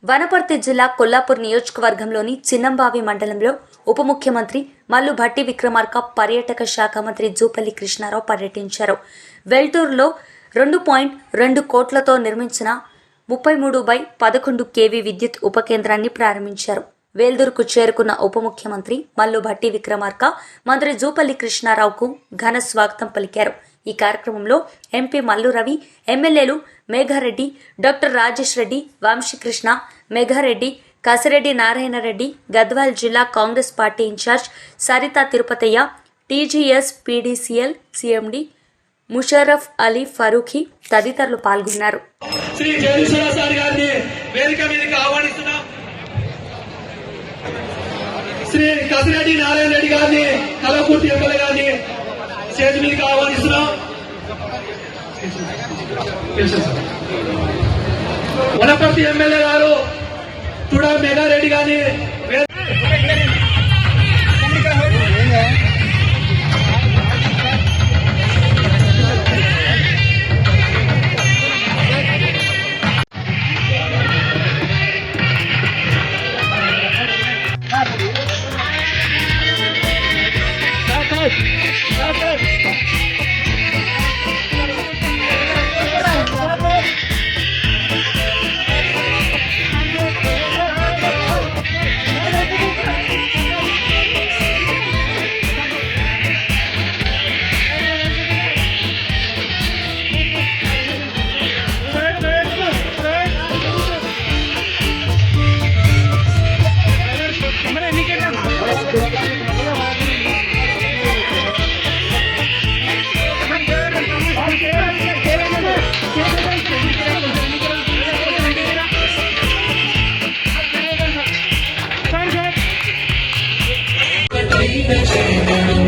వనపర్తి జిల్లా కొల్లాపూర్ నియోజకవర్గంలోని చిన్నంబావి మండలంలో ఉప ముఖ్యమంత్రి మల్లు భట్టి విక్రమార్క, పర్యాటక శాఖ మంత్రి జూపల్లి కృష్ణారావు పర్యటించారు. వెల్టూరులో 2.2 కోట్లతో నిర్మించిన 33/11 kV విద్యుత్ ఉప కేంద్రాన్ని ప్రారంభించారు. వేల్దూరుకు చేరుకున్న ఉప ముఖ్యమంత్రి మల్లు భట్టి విక్రమార్క, మంత్రి జూపల్లి కృష్ణారావుకు ఘన స్వాగతం పలికారు. ఈ కార్యక్రమంలో ఎంపీ మల్లు రవి, ఎమ్మెల్యేలు మేఘారెడ్డి, డాక్టర్ రాజేష్ రెడ్డి, వంశీకృష్ణ, మేఘారెడ్డి, కసిరెడ్డి నారాయణరెడ్డి, గద్వాల్ జిల్లా Congress party incharge Saritha Tirupatayya, TGS PDCL CMD Musharraf Ali Farooqui తదితరులు పాల్గొన్నారు. శ్రీ కసిరెడ్డి నారాయణ రెడ్డి గారిని, కలవకుర్తి ఎమ్మెల్యే గారిని స్టేజ్ మీదకి ఆహ్వానిస్తున్నాం. వనపర్తి ఎమ్మెల్యే గారు తుడా మేఘారెడ్డి గారిని, Change